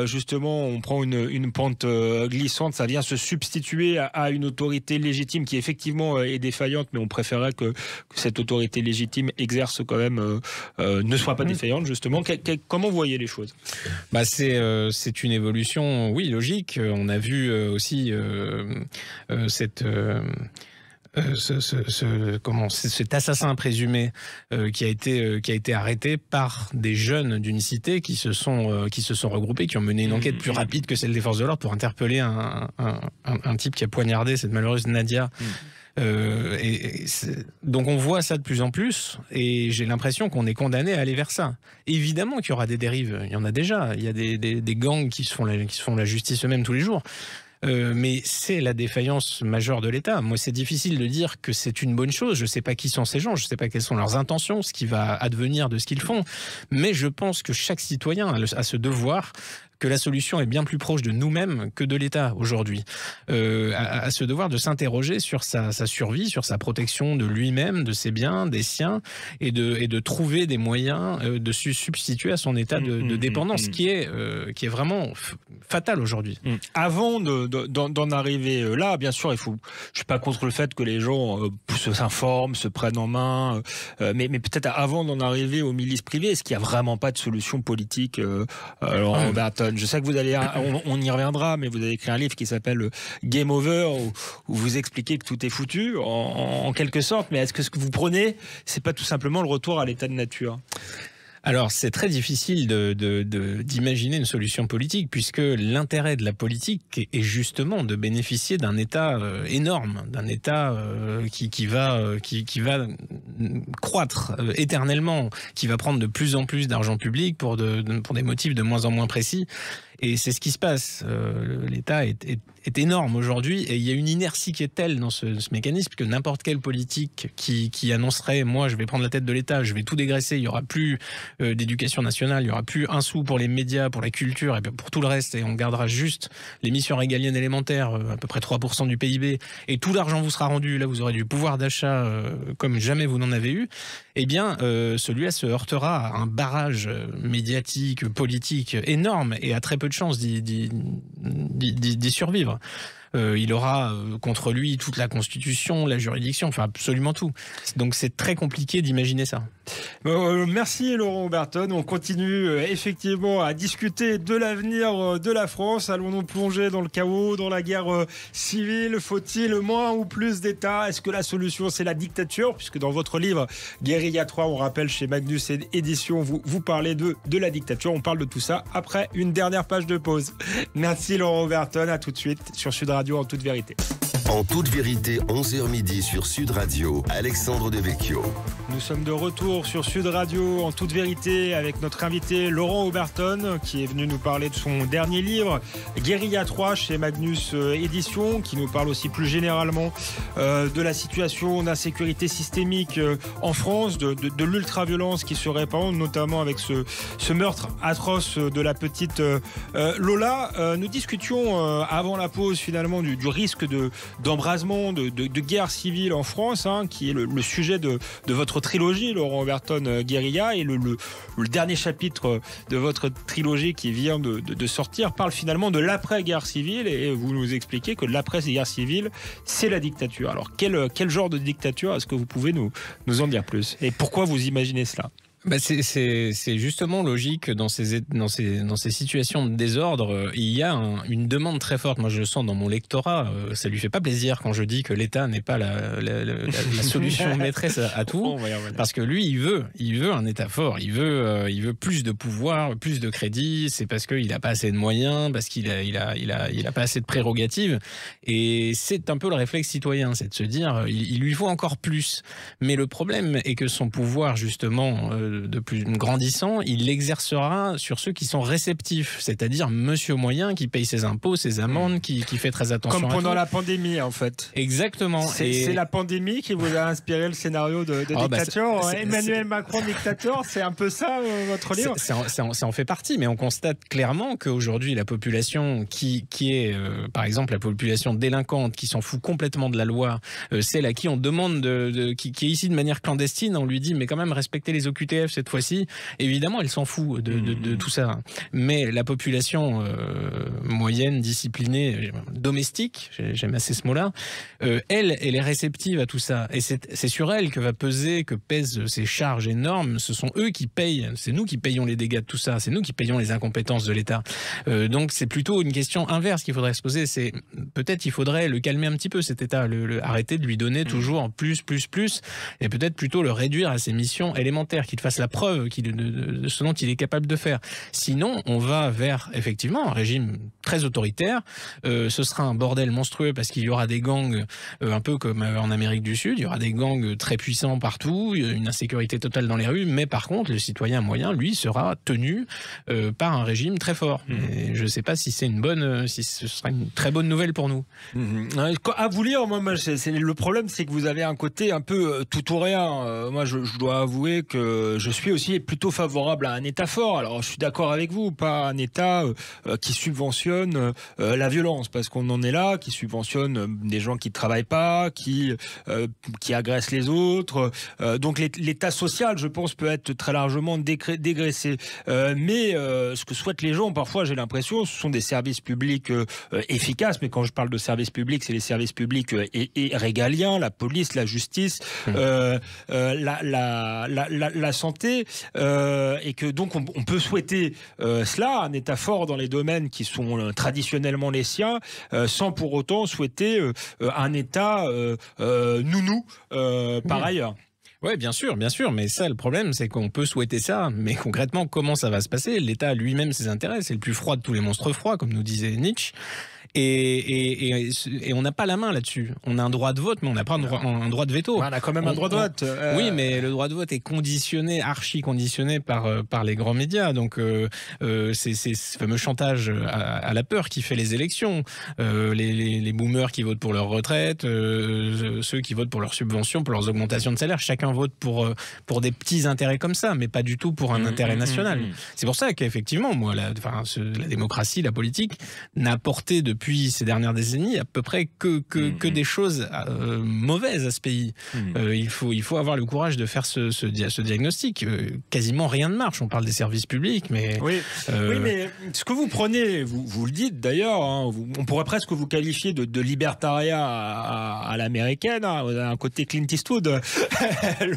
justement, on prend une pente glissante, ça vient se substituer à une autorité légitime qui effectivement est défaillante, mais on préférerait que cette autorité légitime exerce quand même, ne soit pas défaillante justement. Comment vous voyez les choses? C'est une évolution, oui, logique. On a vu aussi cet assassin présumé qui a été arrêté par des jeunes d'une cité qui se sont regroupés, qui ont mené une enquête plus rapide que celle des forces de l'ordre pour interpeller un type qui a poignardé cette malheureuse Nadia. Donc on voit ça de plus en plus et j'ai l'impression qu'on est condamné à aller vers ça. Évidemment qu'il y aura des dérives, il y en a déjà, il y a des gangs qui se font la justice eux-mêmes tous les jours. Mais c'est la défaillance majeure de l'État. Moi, c'est difficile de dire que c'est une bonne chose. Je ne sais pas qui sont ces gens, je ne sais pas quelles sont leurs intentions, ce qui va advenir de ce qu'ils font. Mais je pense que chaque citoyen a ce devoir, que la solution est bien plus proche de nous-mêmes que de l'État aujourd'hui. À ce devoir de s'interroger sur sa survie, sur sa protection de lui-même, de ses biens, des siens, et de trouver des moyens de se substituer à son état de dépendance, qui est vraiment fatal aujourd'hui. Avant d'en arriver là, bien sûr, je suis pas contre le fait que les gens s'informent, se prennent en main, mais peut-être avant d'en arriver aux milices privées, est-ce qu'il n'y a vraiment pas de solution politique, Laurent Berton? Je sais que vous allez, on y reviendra, mais vous avez écrit un livre qui s'appelle Game Over, où vous expliquez que tout est foutu, en quelque sorte. Mais est-ce que ce que vous prenez, c'est pas tout simplement le retour à l'état de nature? Alors, c'est très difficile d'imaginer une solution politique, puisque l'intérêt de la politique est justement de bénéficier d'un État énorme, d'un État qui va croître éternellement, qui va prendre de plus en plus d'argent public pour des motifs de moins en moins précis. Et c'est ce qui se passe. L'État est énorme aujourd'hui et il y a une inertie qui est telle dans ce mécanisme que n'importe quel politique qui annoncerait « moi je vais prendre la tête de l'État, je vais tout dégraisser, il n'y aura plus d'éducation nationale, il n'y aura plus un sou pour les médias, pour la culture et pour tout le reste et on gardera juste les missions régaliennes élémentaires, à peu près 3% du PIB et tout l'argent vous sera rendu, là vous aurez du pouvoir d'achat comme jamais vous n'en avez eu », eh bien celui-là se heurtera à un barrage médiatique, politique énorme et a très peu de chances d'y survivre. Il aura contre lui toute la Constitution, la juridiction, enfin absolument tout. Donc c'est très compliqué d'imaginer ça. Merci Laurent Oberton. On continue effectivement à discuter de l'avenir de la France. Allons-nous plonger dans le chaos, dans la guerre civile? Faut-il moins ou plus d'État? Est-ce que la solution c'est la dictature? Puisque dans votre livre Guérilla 3, on rappelle chez Magnus Éditions, vous parlez de la dictature. On parle de tout ça après une dernière page de pause. Merci Laurent Oberton. À tout de suite sur Sud Radio en toute vérité. En toute vérité, 11h midi sur Sud Radio, Alexandre Devecchio. Nous sommes de retour sur Sud Radio en toute vérité avec notre invité Laurent Oberton qui est venu nous parler de son dernier livre Guérilla 3 chez Magnus Éditions, qui nous parle aussi plus généralement de la situation d'insécurité systémique en France, de l'ultra-violence qui se répand, notamment avec ce meurtre atroce de la petite Lola. Nous discutions avant la pause finalement du risque d'embrasement, de guerre civile en France, qui est le sujet de votre trilogie, Laurent Oberton Guérilla, et le dernier chapitre de votre trilogie qui vient de sortir parle finalement de l'après-guerre civile, et vous nous expliquez que l'après-guerre civile, c'est la dictature. Alors quel genre de dictature est-ce que vous pouvez nous en dire plus? Et pourquoi vous imaginez cela? C'est justement logique dans ces situations de désordre. Il y a une demande très forte. Moi, je le sens dans mon lectorat. Ça lui fait pas plaisir quand je dis que l'État n'est pas la solution maîtresse à tout. Parce que lui, il veut un État fort. Il veut plus de pouvoir, plus de crédit. C'est parce qu'il a pas assez de moyens, parce qu'il a pas assez de prérogatives. Et c'est un peu le réflexe citoyen, c'est de se dire, il lui faut encore plus. Mais le problème est que son pouvoir, justement, de plus grandissant, il l'exercera sur ceux qui sont réceptifs, c'est-à-dire monsieur moyen qui paye ses impôts, ses amendes, qui fait très attention. Comme pendant la pandémie en fait. Exactement. C'est la pandémie qui vous a inspiré le scénario de dictature. Emmanuel Macron dictateur, c'est un peu ça votre livre. Ça en fait partie, mais on constate clairement qu'aujourd'hui la population qui est par exemple la population délinquante, qui s'en fout complètement de la loi, celle à qui on demande qui est ici de manière clandestine, on lui dit mais quand même respectez les OQTF cette fois-ci, évidemment elle s'en fout de tout ça, mais la population moyenne, disciplinée, domestique, j'aime assez ce mot-là, elle est réceptive à tout ça, et c'est sur elle que pèsent ces charges énormes. Ce sont eux qui payent, c'est nous qui payons les dégâts de tout ça, c'est nous qui payons les incompétences de l'État. Donc c'est plutôt une question inverse qu'il faudrait se poser, c'est peut-être il faudrait le calmer un petit peu cet État, arrêter de lui donner toujours plus, et peut-être plutôt le réduire à ses missions élémentaires, qu'il fasse la preuve de ce dont il est capable de faire. Sinon, on va vers, effectivement, un régime très autoritaire. Ce sera un bordel monstrueux parce qu'il y aura des gangs, un peu comme en Amérique du Sud, il y aura des gangs très puissants partout, une insécurité totale dans les rues, mais par contre, le citoyen moyen, lui, sera tenu par un régime très fort. Et je ne sais pas si ce sera une très bonne nouvelle pour nous. À vous lire, moi le problème, c'est que vous avez un côté un peu tout ou rien. Moi, je dois avouer que je suis aussi plutôt favorable à un État fort. Alors, je suis d'accord avec vous, pas un État qui subventionne la violence, parce qu'on en est là, qui subventionne des gens qui ne travaillent pas, qui agressent les autres. Donc, l'État social, je pense, peut être très largement dégraissé. Mais ce que souhaitent les gens, parfois, j'ai l'impression, ce sont des services publics efficaces. Mais quand je parle de services publics, c'est les services publics et régaliens, la police, la justice, la santé, et que donc on peut souhaiter cela, un État fort dans les domaines qui sont traditionnellement les siens, sans pour autant souhaiter un État nounou par ailleurs. Oui, bien sûr, mais ça, le problème, c'est qu'on peut souhaiter ça, mais concrètement, comment ça va se passer? L'État a lui-même ses intérêts, c'est le plus froid de tous les monstres froids, comme nous disait Nietzsche. Et on n'a pas la main là-dessus. On a un droit de vote, mais on n'a pas un droit de veto. On a quand même un droit de vote. Oui, mais le droit de vote est conditionné, archi-conditionné par les grands médias. Donc, c'est ce fameux chantage à la peur qui fait les élections. Les boomers qui votent pour leur retraite, ceux qui votent pour leurs subventions, pour leurs augmentations de salaire, chacun vote pour des petits intérêts comme ça, mais pas du tout pour un intérêt national. C'est pour ça qu'effectivement, moi, la démocratie, la politique, n'a apporté depuis ces dernières décennies à peu près que des choses mauvaises à ce pays. Il faut avoir le courage de faire ce diagnostic. Quasiment rien ne marche. On parle des services publics, mais... Oui, mais ce que vous prenez, vous le dites d'ailleurs, hein, on pourrait presque vous qualifier de libertariat à l'américaine, hein, un côté Clint Eastwood,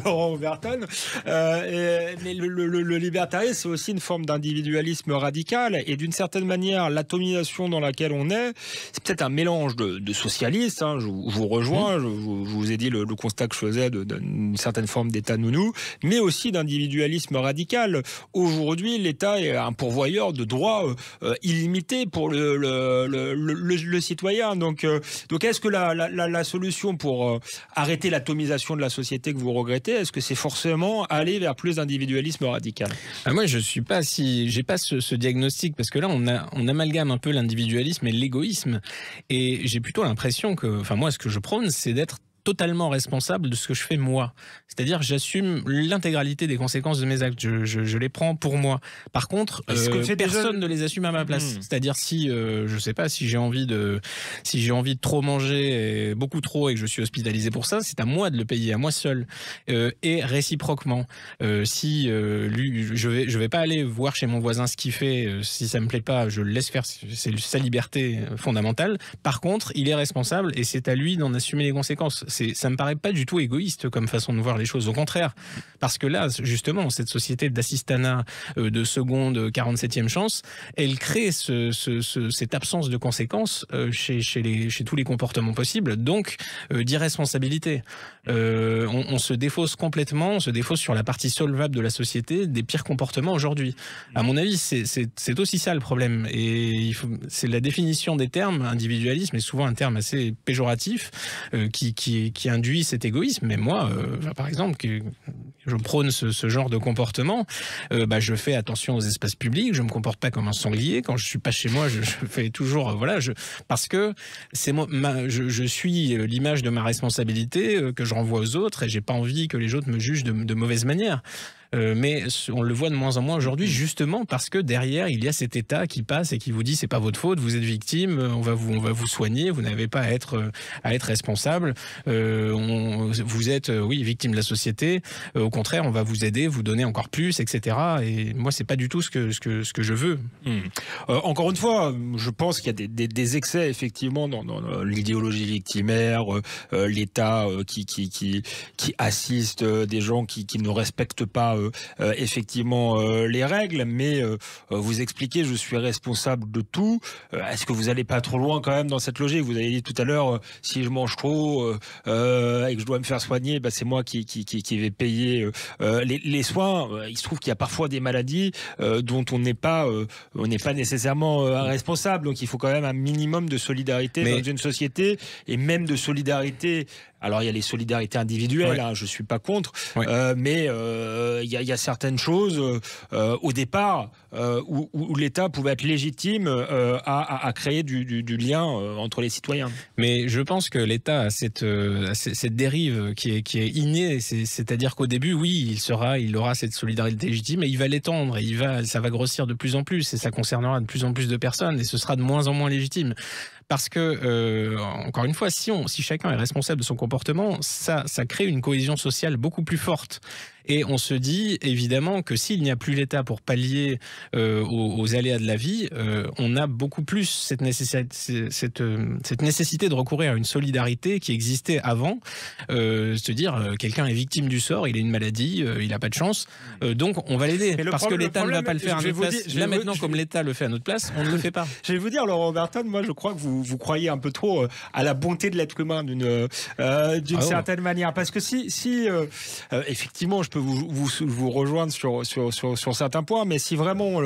Laurent Oberton. Mais le libertariat, c'est aussi une forme d'individualisme radical, et d'une certaine manière, l'atomisation dans laquelle on est, c'est peut-être un mélange de socialistes, hein, je vous rejoins, je vous ai dit le constat que je faisais d'une certaine forme d'état nounou, mais aussi d'individualisme radical. Aujourd'hui, l'État est un pourvoyeur de droits illimités pour le citoyen. Donc est-ce que la solution pour arrêter l'atomisation de la société que vous regrettez, est-ce que c'est forcément aller vers plus d'individualisme radical? Moi, j'ai pas ce diagnostic, parce que là, on amalgame un peu l'individualisme et l'égoïsme, et j'ai plutôt l'impression que, moi, ce que je prône, c'est d'être totalement responsable de ce que je fais moi. C'est-à-dire, j'assume l'intégralité des conséquences de mes actes. Je les prends pour moi. Par contre, personne ne les assume à ma place. C'est-à-dire, si je sais pas, si j'ai envie de trop manger, beaucoup trop, et que je suis hospitalisé pour ça, c'est à moi de le payer, à moi seul. Et réciproquement, si je vais pas aller voir chez mon voisin ce qu'il fait, si ça me plaît pas, je le laisse faire. C'est sa liberté fondamentale. Par contre, il est responsable, et c'est à lui d'en assumer les conséquences. Ça me paraît pas du tout égoïste comme façon de voir les choses, au contraire, parce que là, justement, cette société d'assistanat de seconde, 47e chance, elle crée cette absence de conséquences chez tous les comportements possibles, donc d'irresponsabilité. On se défausse complètement, on se défausse sur la partie solvable de la société des pires comportements aujourd'hui. À mon avis, c'est aussi ça le problème, et c'est la définition des termes. Individualisme est souvent un terme assez péjoratif qui induit cet égoïsme. Mais moi, par exemple, que je prône ce genre de comportement, je fais attention aux espaces publics, je me comporte pas comme un sanglier. Quand je suis pas chez moi, je fais toujours, parce que c'est moi, je suis l'image de ma responsabilité que je renvoie aux autres, et j'ai pas envie que les autres me jugent de mauvaise manière. Mais on le voit de moins en moins aujourd'hui, justement parce que derrière il y a cet État qui passe et qui vous dit c'est pas votre faute, vous êtes victime, on va vous soigner, vous n'avez pas à être responsable, vous êtes victime de la société, au contraire on va vous aider, vous donner encore plus, etc. Et moi c'est pas du tout ce que je veux. Encore une fois, je pense qu'il y a des excès effectivement dans l'idéologie victimaire, l'État qui assiste des gens qui ne respectent pas effectivement les règles, mais vous expliquez je suis responsable de tout. Est-ce que vous n'allez pas trop loin quand même dans cette logique? Vous avez dit tout à l'heure si je mange trop et que je dois me faire soigner, c'est moi qui vais payer les soins. Il se trouve qu'il y a parfois des maladies dont on n'est pas nécessairement responsable, donc il faut quand même un minimum de solidarité dans une société, et même de solidarité. Alors il y a les solidarités individuelles, je suis pas contre, mais il y a certaines choses au départ où l'État pouvait être légitime à créer du lien entre les citoyens. Mais je pense que l'État a cette dérive qui est innée, c'est-à-dire qu'au début, oui, il aura cette solidarité légitime, et il va l'étendre, et ça va grossir de plus en plus, et ça concernera de plus en plus de personnes, et ce sera de moins en moins légitime. Parce que, encore une fois, si chacun est responsable de son comportement, ça crée une cohésion sociale beaucoup plus forte. Et on se dit évidemment que s'il n'y a plus l'État pour pallier aux aléas de la vie, on a beaucoup plus cette nécessité de recourir à une solidarité qui existait avant. Se dire, quelqu'un est victime du sort, il a une maladie, il n'a pas de chance, donc on va l'aider. Parce que l'État ne va pas le faire à notre place. Là maintenant, comme l'État le fait à notre place, on ne le fait pas. Je vais vous dire, Laurent Oberton, moi je crois que vous vous croyez un peu trop à la bonté de l'être humain d'une certaine manière. Parce que si effectivement, je peux vous rejoindre sur certains points, mais si vraiment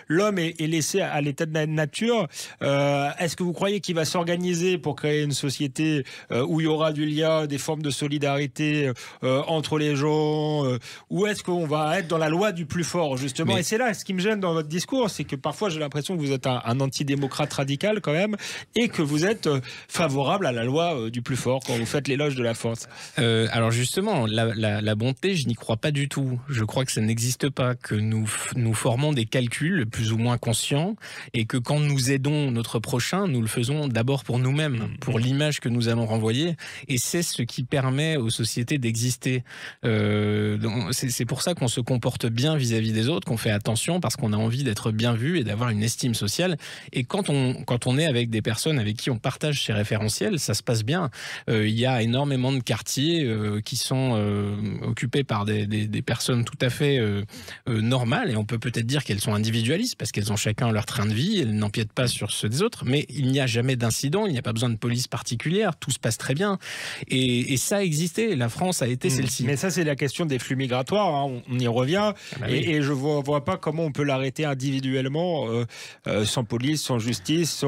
l'homme est laissé à l'état de la nature, est-ce que vous croyez qu'il va s'organiser pour créer une société où il y aura du lien, des formes de solidarité entre les gens, ou est-ce qu'on va être dans la loi du plus fort, justement? Et c'est là, ce qui me gêne dans votre discours, c'est que parfois j'ai l'impression que vous êtes un antidémocrate radical quand même, et que vous êtes favorable à la loi du plus fort quand vous faites l'éloge de la force. Alors justement, la bonté, je n'y crois pas du tout. Je crois que ça n'existe pas, que nous formons des calculs plus ou moins conscients, et que quand nous aidons notre prochain, nous le faisons d'abord pour nous-mêmes, pour l'image que nous allons renvoyer, et c'est ce qui permet aux sociétés d'exister. C'est pour ça qu'on se comporte bien vis-à-vis des autres, qu'on fait attention, parce qu'on a envie d'être bien vu et d'avoir une estime sociale. Et quand on est avec des personnes avec qui on partage ces référentiels, ça se passe bien. Il y a énormément de quartiers qui sont occupés par des personnes tout à fait normales, et on peut peut-être dire qu'elles sont individualistes parce qu'elles ont chacun leur train de vie, elles n'empiètent pas sur ceux des autres, mais il n'y a jamais d'incident, il n'y a pas besoin de police particulière, tout se passe très bien, et ça a existé, la France a été celle-ci. Mais ça, c'est la question des flux migratoires, hein. On y revient, et je vois pas comment on peut l'arrêter individuellement, sans police, sans justice,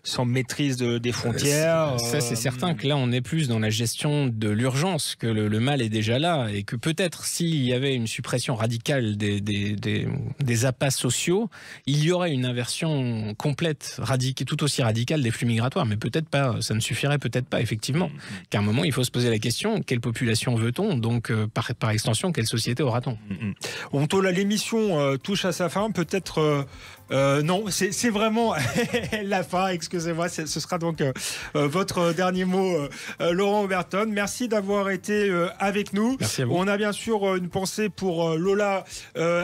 sans maîtrise des frontières. Ça, c'est certain que là, on est plus dans la gestion de l'urgence, que le mal est déjà là, et que peut-être s'il y avait une suppression radicale des appâts sociaux, il y aurait une inversion complète, tout aussi radicale des flux migratoires, mais peut-être pas, ça ne suffirait peut-être pas, effectivement. Qu'à un moment, il faut se poser la question, quelle population veut-on? Donc, par extension, quelle société aura-t-on? L'émission touche à sa fin, peut-être... non, c'est vraiment la fin, excusez-moi, ce sera donc votre dernier mot, Laurent Oberton. Merci d'avoir été avec nous. Merci à vous. On a bien sûr une pensée pour Lola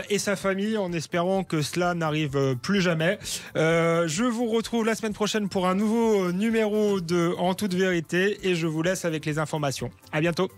et sa famille, en espérant que cela n'arrive plus jamais. Je vous retrouve la semaine prochaine pour un nouveau numéro de En toute vérité, et je vous laisse avec les informations. À bientôt.